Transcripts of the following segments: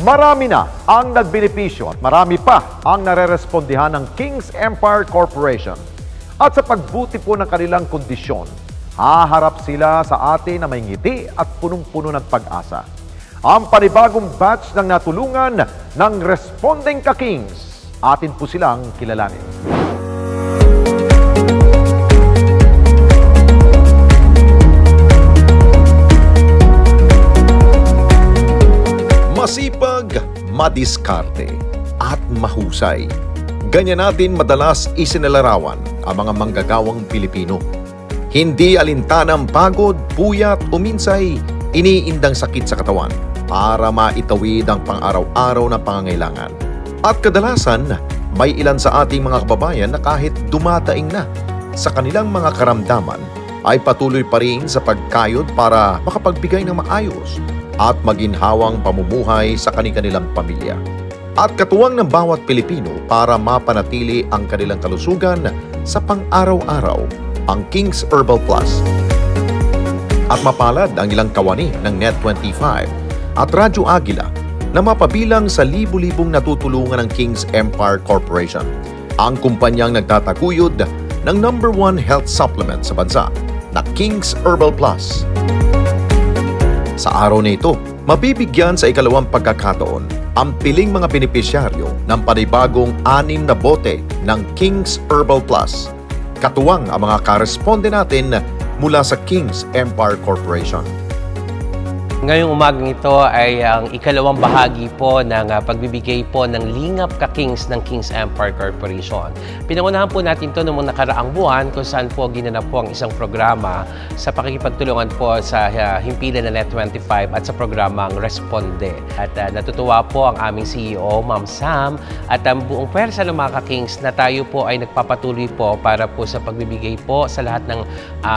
Marami na ang nagbenepisyo at marami pa ang narerespondihan ng Kings Empire Corporation. At sa pagbuti po ng kanilang kondisyon, haharap sila sa atin na may ngiti at punong-puno ng pag-asa. Ang panibagong batch ng natulungan ng Responding Ka-Kings, atin po silang kilalanin. Masipag, madiskarte, at mahusay. Ganyan natin madalas isinalarawan ang mga manggagawang Pilipino. Hindi alintanang pagod, puyat o minsay iniindang sakit sa katawan para maitawid ang pang-araw-araw na pangangailangan. At kadalasan, may ilan sa ating mga kababayan na kahit dumadaing na sa kanilang mga karamdaman ay patuloy pa rin sa pagkayod para makapagbigay ng maayos at maginhawang pamumuhay sa kanilang pamilya. At katuwang ng bawat Pilipino para mapanatili ang kanilang kalusugan sa pang-araw-araw, ang Kings Herbal Plus. At mapalad ang ilang kawani ng Net25 at Radyo Agila na mapabilang sa libu-libong natutulungan ng Kings Empire Corporation, ang kumpanyang nagtataguyod ng #1 health supplement sa bansa na Kings Herbal Plus. Sa araw na ito, mabibigyan sa ikalawang pagkakataon ang piling mga benepisyaryo ng panibagong 6 na bote ng Kings Herbal Plus. Katuwang ang mga karesponde natin mula sa Kings Empire Corporation. Ngayong umagang ito ay ang ikalawang bahagi po ng pagbibigay po ng Lingap Ka-Kings ng Kings Empire Corporation. Pinangunahan po natin ito noong nakaraang buwan kung saan po ginanap po ang isang programa sa pakikipagtulungan po sa himpilan ng Net25 at sa programang Responde. At natutuwa po ang aming CEO, Ma'am Sam, at ang buong pwersa ng mga Ka-Kings na tayo po ay nagpapatuloy po para po sa pagbibigay po sa lahat ng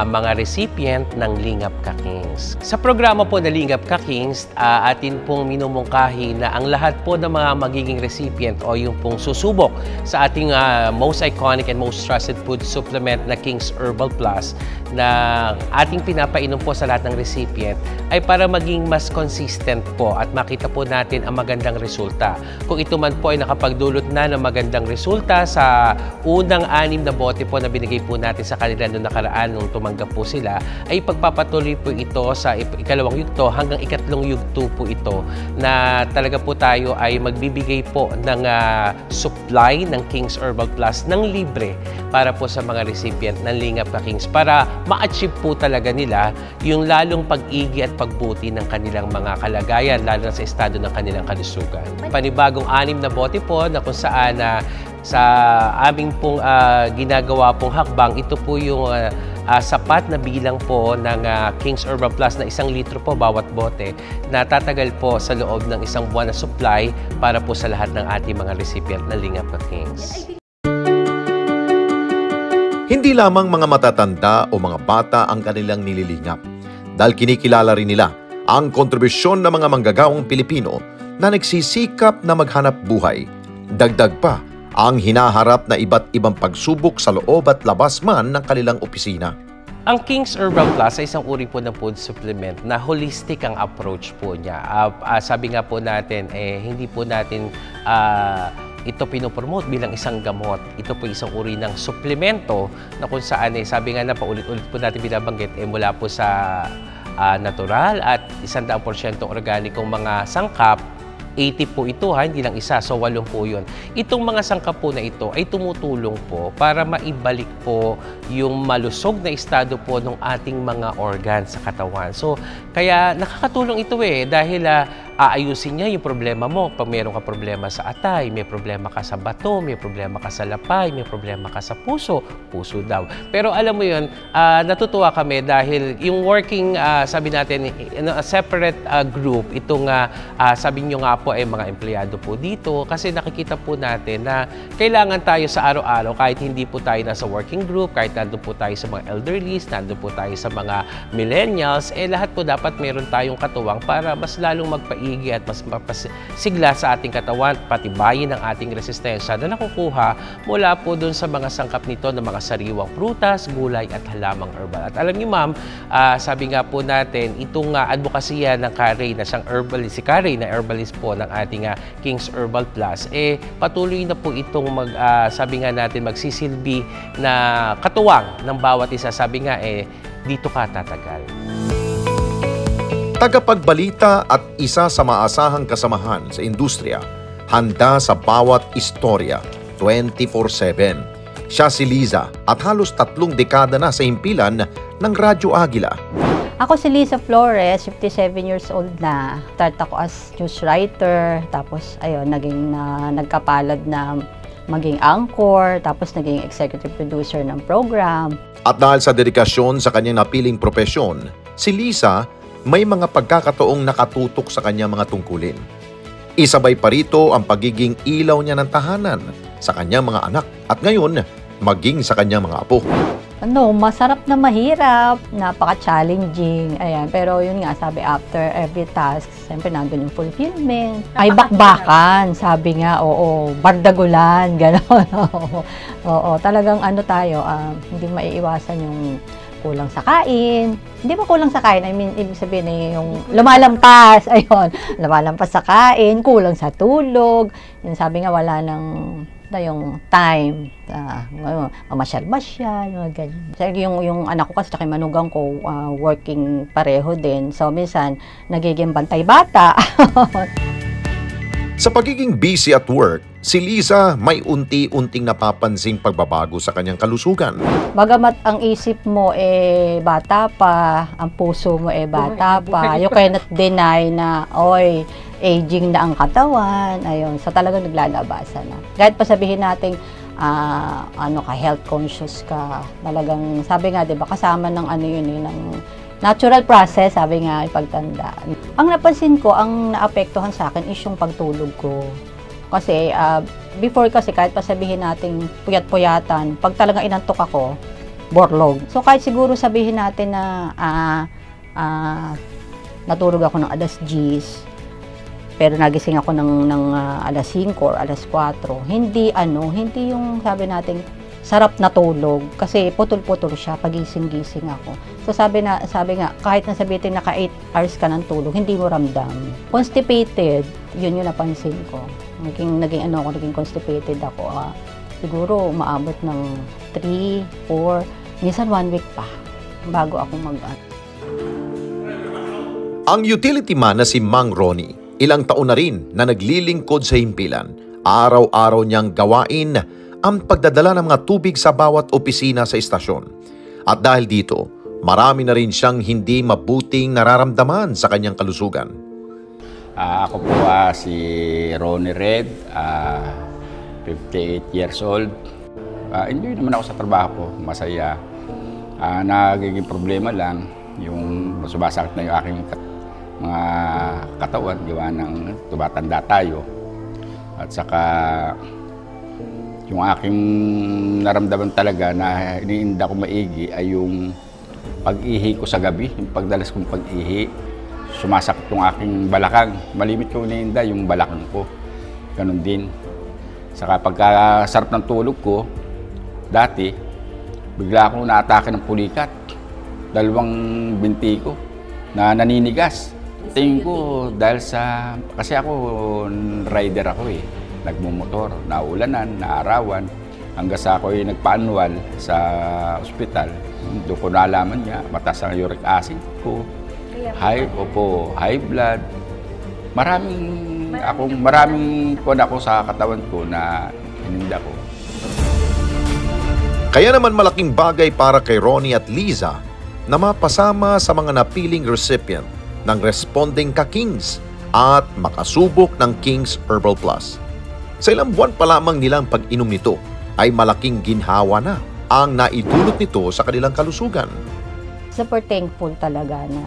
mga recipient ng Lingap Ka-Kings. Sa programa po na Lingap Ka-Kings, atin pong minumungkahi na ang lahat po ng mga magiging recipient o yung pong susubok sa ating most iconic and most trusted food supplement na Kings Herbal Plus na ating pinapainom po sa lahat ng recipient ay para maging mas consistent po at makita po natin ang magandang resulta. Kung ito man po ay nakapagdulot na ng magandang resulta sa unang 6 na bote po na binigay po natin sa kanila noong nakaraan nung tumanggap po sila, ay pagpapatuloy po ito sa ikalawang yugto hanggang ikatlong yugto po ito na talaga po tayo ay magbibigay po ng supply ng Kings Herbal Plus ng libre para po sa mga recipient ng Lingap Ka-Kings para ma-achieve po talaga nila yung lalong pag-igi at pagbuti ng kanilang mga kalagayan, lalo na sa estado ng kanilang kalusugan. Panibagong 6 na bote po na kung saan sa aming pong ginagawa pong hakbang, ito po yung sapat na bilang po ng Kings Herbal Plus na 1 litro po bawat bote na tatagal po sa loob ng 1 buwan na supply para po sa lahat ng ating mga recipient na Lingap Ka-Kings. Hindi lamang mga matatanda o mga bata ang kanilang nililingap dahil kinikilala rin nila ang kontribusyon ng mga manggagawang Pilipino na nagsisikap na maghanap buhay. Dagdag pa ang hinaharap na iba't ibang pagsubok sa loob at labas man ng kanilang opisina. Ang Kings Herbal Plus ay isang uri po ng food supplement na holistic ang approach po niya. Sabi nga po natin, hindi po natin ito pinopromote bilang isang gamot. Ito po isang uri ng suplemento na kung saan sabi nga na paulit-ulit po natin binabanggit mula po sa natural at 100% organikong mga sangkap. 80 po ito hindi lang isa, so 8 po yun. Itong mga sangkap po na ito ay tumutulong po para maibalik po yung malusog na estado po ng ating mga organs sa katawan. So, kaya nakakatulong ito dahil aayusin niya yung problema mo. Pag meron ka problema sa atay, may problema ka sa bato, may problema ka sa lapay, may problema ka sa puso, puso daw. Pero alam mo yun, natutuwa kami dahil yung working, sabi natin, a separate group, itong sabi nyo nga po ay mga empleyado po dito kasi nakikita po natin na kailangan tayo sa araw-araw kahit hindi po tayo nasa working group, kahit nandun po tayo sa mga elderlies, nandun po tayo sa mga millennials, lahat po dapat meron tayong katuwang para mas lalong magpa maigi at mas mapasigla sa ating katawan, patibayin ang ating resistensya na nakukuha mula po dun sa mga sangkap nito ng mga sariwang prutas, gulay at halamang herbal. At alam niyo ma'am, sabi nga po natin, itong advokasya ng Carey na siyang herbalist, si Carey na herbalist po ng ating King's Herbal Plus, patuloy na po itong sabi nga natin, magsisilbi na katuwang ng bawat isa. Sabi nga dito ka tatagal. Tagapagbalita at isa sa maasahang kasamahan sa industriya, handa sa bawat istorya 24/7. Siya si Liza at halos 3 dekada na sa himpilan ng Radyo Agila. Ako si Liza Flores, 57 years old na. Start ako as news writer, tapos ayun, nagkapalad na maging anchor, tapos naging executive producer ng program. At dahil sa dedikasyon sa kanyang napiling propesyon, si Liza may mga pagkakataong nakatutok sa kanyang mga tungkulin. Isabay pa rito ang pagiging ilaw niya ng tahanan sa kanyang mga anak at ngayon maging sa kanyang mga apo. Masarap na mahirap, napaka-challenging, ayan. Pero yun nga, sabi after every task, siyempre nandun yung fulfillment. Ay bakbakan, sabi nga, oo, bardagulan, gano'n. Oo, talagang tayo, hindi maiiwasan yung kulang sa kain. Hindi ba kulang sa kain? I mean, ibig sabihin yung lumalampas, ayun, lumalampas sa kain, kulang sa tulog. Yung sabi nga, wala nang yung time, mamasyal-masyal, ganyan. Yung anak ko kasi tsaka manugang ko, working pareho din. So, minsan, nagiging bantay bata. Sa pagiging busy at work, si Liza may unti-unting napapansing pagbabago sa kanyang kalusugan. Bagamat ang isip mo bata pa, ang puso mo bata pa, you cannot deny na, aging na ang katawan, ayun, so talagang naglalabasan na. Kahit pa sabihin natin, health conscious ka, talagang, sabi nga, diba, kasama ng ng natural process, sabi nga, pagtanda. Ang napansin ko, ang naapektuhan sa akin is yung pagtulog ko. Kasi, before kasi, kahit pa sabihin natin puyat-puyatan, pag talagang inantok ako, borlog. So, kahit siguro sabihin natin na natulog ako ng alas 10, pero nagising ako ng alas 5 or alas 4, hindi yung sabi natin sarap na tulog kasi putol-putol siya pagising-gising ako. So sabi nga kahit na sabihin naka 8 hours ka ng tulog, hindi mo ramdam. Constipated, yun yung napansin ko. Naging constipated ako. Siguro maabot ng 3, 4, minsan 1 week pa bago ako Ang utility man na si Mang Ronnie, ilang taon na rin na naglilingkod sa himpilan. Araw-araw niyang gawain ang pagdadala ng mga tubig sa bawat opisina sa istasyon. At dahil dito, marami na rin siyang hindi mabuting nararamdaman sa kanyang kalusugan. Ako po si Ronnie Red, 58 years old. Enjoy naman ako sa trabaho ko, masaya. Nagiging problema lang yung sumasakit na yung aking mga katawan, gawa ng tumatanda tayo. At saka yung aking naramdaman talaga na iniinda ko maigi ay yung pag-ihi ko sa gabi, yung pagdalas kong pag-ihi. Sumasakit yung aking balakang. Malimit ko iniinda yung balakang ko. Ganon din. Saka pagkasarap ng tulog ko, dati, bigla akong naatake ng pulikat. 2 binti ko na naninigas. Tingin ko dahil kasi ako rider ako nagmumotor, naulanan, naarawan, hanggang sa ako'y nagpa-annual sa ospital. Doon ko nalaman niya, mataas ang uric acid ko, high blood. Maraming ako sa katawan ko na ininda ko. Kaya naman malaking bagay para kay Ronnie at Liza na mapasama sa mga napiling recipient ng Responding Ka-Kings at makasubok ng King's Herbal Plus. Sa ilang buwan pa lamang nilang pag-inom nito ay malaking ginhawa na ang naidulot nito sa kanilang kalusugan. Super thankful talaga na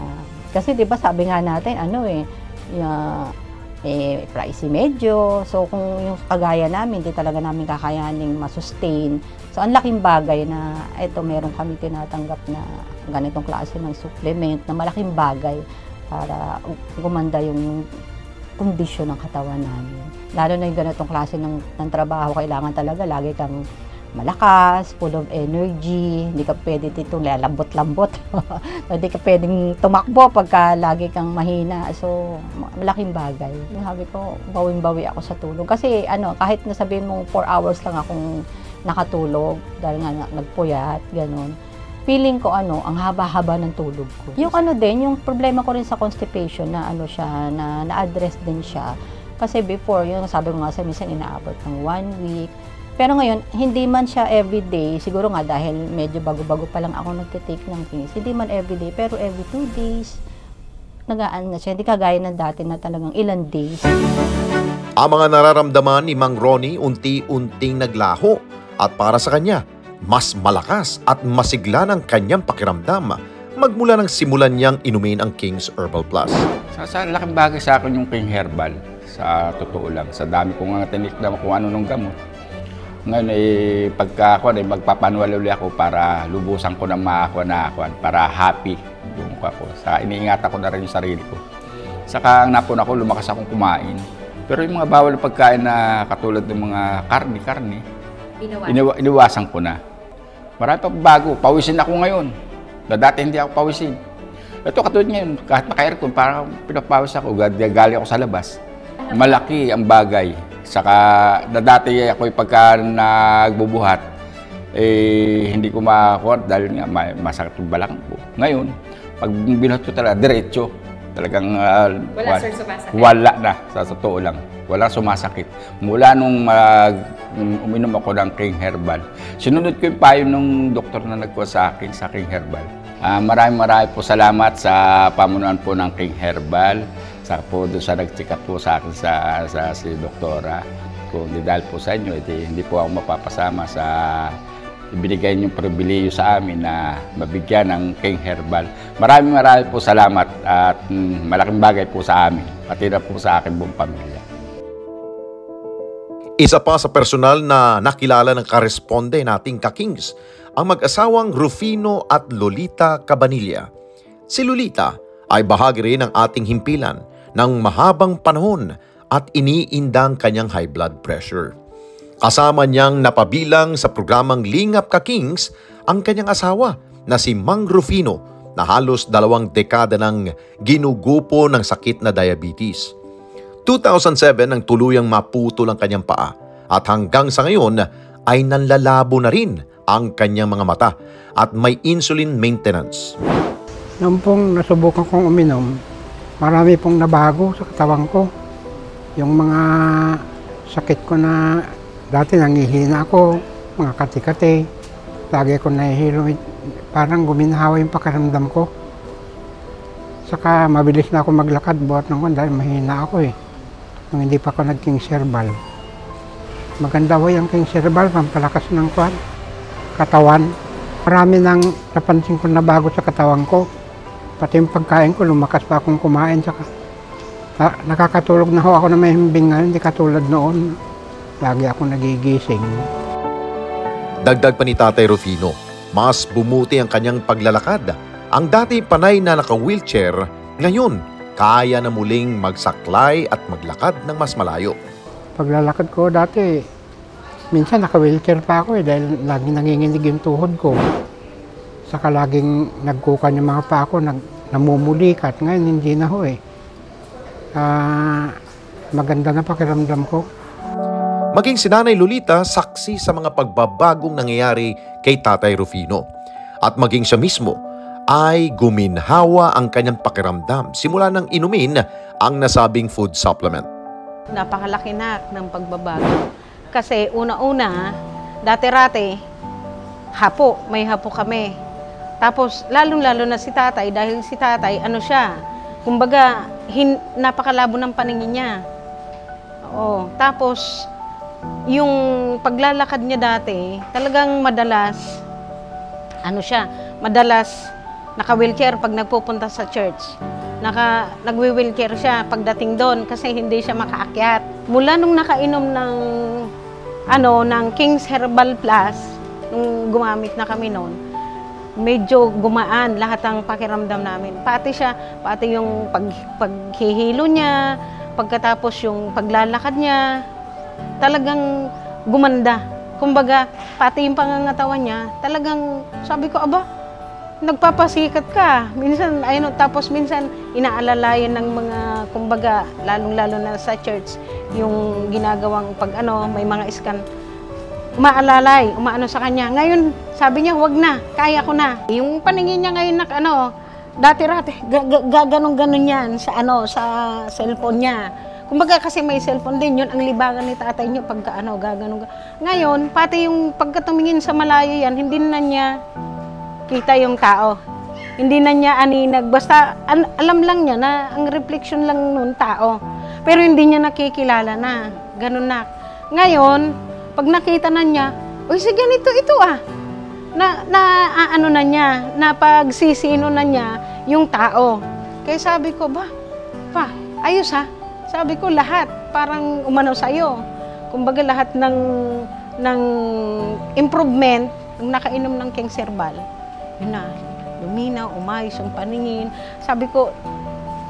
kasi 'di ba sabi nga natin pricey medyo. So kung yung kagaya namin, di talaga namin kakayaning masustain. So ang laking bagay na meron kami tinatanggap na ganitong klase ng supplement na malaking bagay para gumanda yung kondisyon ng katawan namin. Lalo na yung ganitong klase ng trabaho, kailangan talaga lagi kang malakas, full of energy, hindi ka pwede dito lalambot-lambot. Hindi ka pwedeng tumakbo pagka lagi kang mahina. So, malaking bagay. Sabi ko, bawing-bawi ako sa tulog. Kasi kahit nasabihin mo 4 hours lang akong nakatulog, dahil nga nagpuyat, ganun. Feeling ko ang haba-haba ng tulog ko. Yung yung problema ko rin sa constipation na na-address din siya. Kasi before, yung sabi ko nga sa minsan inaabot ng 1 week. Pero ngayon, hindi man siya everyday, siguro nga dahil medyo bago-bago pa lang ako nagtitake ng Kings, hindi man everyday, pero every 2 days, nagaan na siya. Hindi kagaya ng dati na talagang ilang days. Ang mga nararamdaman ni Mang Ronnie unti-unting naglaho at para sa kanya, mas malakas at masigla ng kanyang pakiramdam magmula nang simulan niyang inumin ang King's Herbal Plus. Sa laking bagay sa akin yung King Herbal, sa totoo lang. Sa dami kong tinikdam kung ano nung gamot. Ngayon pagka ako magpapanuwal ulit ako para lubusan ko ng makakuha para happy yung ako. Saka iniingatan ko na rin yung sarili ko. Saka ang napuna ko, lumakas akong kumain. Pero yung mga bawal na pagkain na katulad ng mga karne, iniwasan ko na. Marami pa bago, pawisin ako ngayon. Dati hindi ako pawisin. Ito katulad ngayon, kahit naka-aircon, parang pinapawis ako, galing ako sa labas. Malaki ang bagay. Saka dati ako pagka nagbubuhat, hindi ko makakuha dahil nga masakit yung balakang ko. Ngayon, pag binuhat ko talaga, diretso. Talagang wala na, sa totoo lang. Wala sumasakit. Mula nung uminom ako ng King Herbal, sinunod ko yung payo ng doktor na nagkuha sa akin sa King Herbal. Maraming po salamat sa pamunuan po ng King Herbal. Saka po doon sa nag-check up po sa akin sa si doktora. Kung hindi dahil po sa inyo, hindi po ako mapapasama sa ibinigay niyong pribileyo sa amin na mabigyan ng King Herbal. Maraming po salamat at malaking bagay po sa amin, pati na po sa akin buong pamilya. Isa pa sa personal na nakilala ng karesponde nating ka-Kings, ang mag-asawang Rufino at Lolita Cabanilla. Si Lolita ay bahagi rin ng ating himpilan ng mahabang panahon at iniindang kanyang high blood pressure. Kasama niyang napabilang sa programang Lingap ka-Kings ang kanyang asawa na si Mang Rufino na halos 2 dekada ng ginugupo ng sakit na diabetes. 2007 nang tuluyang maputol ang kanyang paa at hanggang sa ngayon ay nanlalabo na rin ang kanyang mga mata at may insulin maintenance. Noong pong nasubukan kong uminom, marami pong nabago sa katawan ko. Yung mga sakit ko na dati nangihina ako, mga kati-kati, lagi ko nahihilo, parang guminhawa yung pakiramdam ko. Saka mabilis na ako maglakad buhat ng kon dahil mahina ako nung hindi pa ako nag-King's Herbal. Maganda ho yung King's Herbal, pampalakas ng katawan. Marami nang napansin ko na bago sa katawan ko. Pati yung pagkain ko, lumakas pa akong kumain. Saka, nakakatulog na ho ako na may himbing ngayon, hindi katulad noon. Lagi ako nagigising. Dagdag pa ni Tatay Rufino, mas bumuti ang kanyang paglalakad. Ang dati panay na naka-wheelchair, ngayon kaya na muling magsaklay at maglakad ng mas malayo. Paglalakad ko dati, minsan naka-wheelchair pa ako dahil laging nanginginig yung tuhod ko. Saka laging nagkukan yung mga paa ko, namumulikat. Ngayon hindi na ho maganda na pakiramdam ko. Maging si Nanay Lolita saksi sa mga pagbabagong nangyayari kay Tatay Rufino. At maging siya mismo ay guminhawa ang kanyang pakiramdam simula nang inumin ang nasabing food supplement. Napakalaki na ng pagbabago. Kasi una-una, dati-rati, may hapo kami. Tapos, lalong-lalo na si tatay, dahil si tatay, kumbaga, napakalabo ng paningin niya. Oo. Tapos, yung paglalakad niya dati, talagang madalas naka-wheelchair pag nagpupunta sa church. Nagwi-wheelchair siya pagdating doon kasi hindi siya makaakyat. Mula nung nakainom ng King's Herbal Plus, nung gumamit na kami noon, medyo gumaan lahat ang pakiramdam namin. Pati yung paghihilo niya, pagkatapos yung paglalakad niya, talagang gumanda. Kumbaga, pati yung pangangatawan niya, talagang sabi ko, aba, nagpapasikat ka. Minsan, ayun, tapos minsan, inaalalayan ng mga, kumbaga, lalong-lalo na sa church, yung ginagawang pag may mga scan, umaalalay, umaano sa kanya. Ngayon, sabi niya, wag na, kaya ko na. Yung paningin niya ngayon na, dati-rati, gaganong-ganon yan sa, sa cellphone niya. Kumbaga kasi may cellphone din, yun ang libangan ni tatay niyo pagka gaganong. Ngayon, pati yung pagkatumingin sa malayo yan, hindi na niya kita yung tao. Hindi na niya aninag. Basta alam lang niya na ang reflection lang nun tao. Pero hindi niya nakikilala na. Ganun na. Ngayon, pag nakita na niya, uy, sige, ito ano na niya, na pagsisino na niya yung tao. Kaya sabi ko, pa, ayos ha. Sabi ko, lahat, parang umano sa'yo. Kumbaga lahat ng improvement, nung nakainom ng King's Herbal, yun na, luminaw, umayos yung paningin. Sabi ko,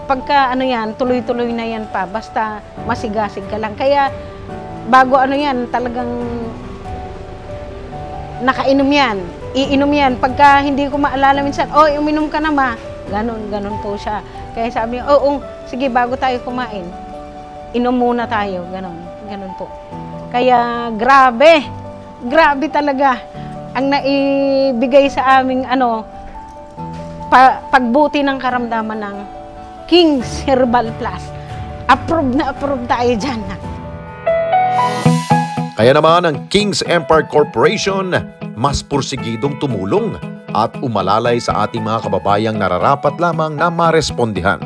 pagka yan, tuloy-tuloy na yan pa, basta masigasig ka lang. Kaya, bago talagang nakainom yan, iinom yan. Pagka hindi ko maalala minsan, uminom ka na ma. Ganon po siya. Kaya sabi niya, sige, bago tayo kumain, inom muna tayo, ganon po. Kaya grabe talaga ang naibigay sa aming pagbuti ng karamdaman ng King's Herbal Plus. Approve tayo dyan. Kaya naman ang King's Empire Corporation mas pursigidong tumulong at umalalay sa ating mga kababayang nararapat lamang na marespondihan.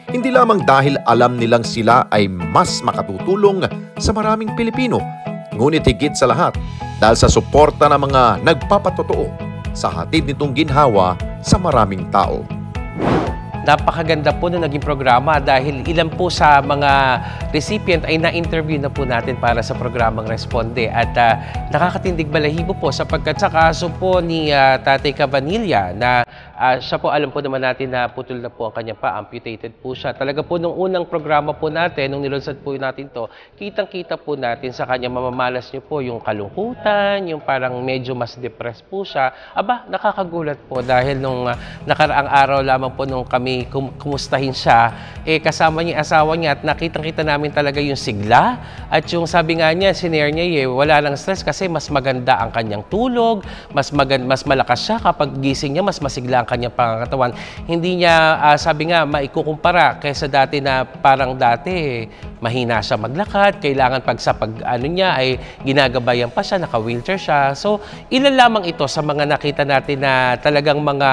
Hindi lamang dahil alam nilang sila ay mas makatutulong sa maraming Pilipino, ngunit higit sa lahat dahil sa suporta ng mga nagpapatotoo sa hatid nitong ginhawa sa maraming tao. Napakaganda po na naging programa dahil ilan po sa mga recipient ay na-interview na po natin para sa programang Responde. At nakakatindig balahibo po sapagkat sa kaso po ni Tatay Cabanilla na siya po, alam po naman natin na putol na po ang kanya pa, amputated po siya. Talaga po nung unang programa po natin, nung nilunsad po natin to, kitang-kita po natin sa kanya, mamamalas niyo po yung kalungkutan, yung parang medyo mas depressed po siya. Aba, nakakagulat po dahil nung nakaraang araw lamang po nung kami kumustahin siya, kasama niya asawa niya at nakitang-kita namin talaga yung sigla at yung sabi nga niya, sinare niya wala lang stress kasi mas maganda ang kanyang tulog, mas malakas siya kapag gising niya, mas masigla ang kanyang pangangatawan. Hindi niya, sabi nga, maikukumpara kaysa dati na parang dati mahina siya maglakad, kailangan niya ay ginagabayan pa siya, naka-wheelchair siya. So, ilan lamang ito sa mga nakita natin na talagang mga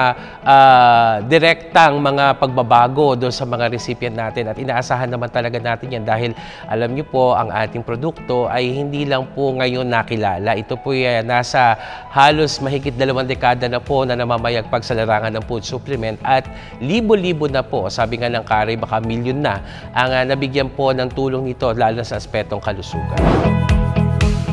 direktang mga pagbabago doon sa mga recipient natin at inaasahan naman talaga natin yan dahil alam niyo po ang ating produkto ay hindi lang po ngayon nakilala. Ito po nasa halos mahigit 2 dekada na po na namamayagpag sa larangan ng food supplement at libo-libo na po, sabi nga ng Kari, baka milyon na ang nabigyan po ng tulong nito lalo sa aspetong kalusugan.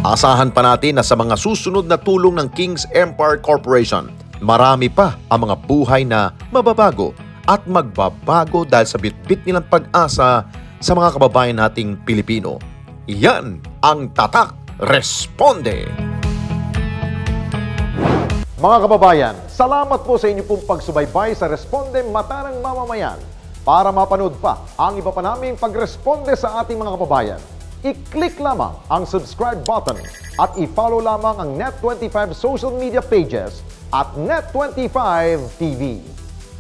Asahan pa natin na sa mga susunod na tulong ng King's Empire Corporation, marami pa ang mga buhay na mababago at magbabago dahil sa bitbit nilang pag-asa sa mga kababayan nating Pilipino. Yan ang Tatak Responde! Mga kababayan, salamat po sa inyo pong pagsubaybay sa Responde Mata ng Mamamayan. Para mapanood pa ang iba pa naming pagresponde sa ating mga kababayan, i-click lamang ang subscribe button at i-follow lamang ang Net25 social media pages at Net25 TV.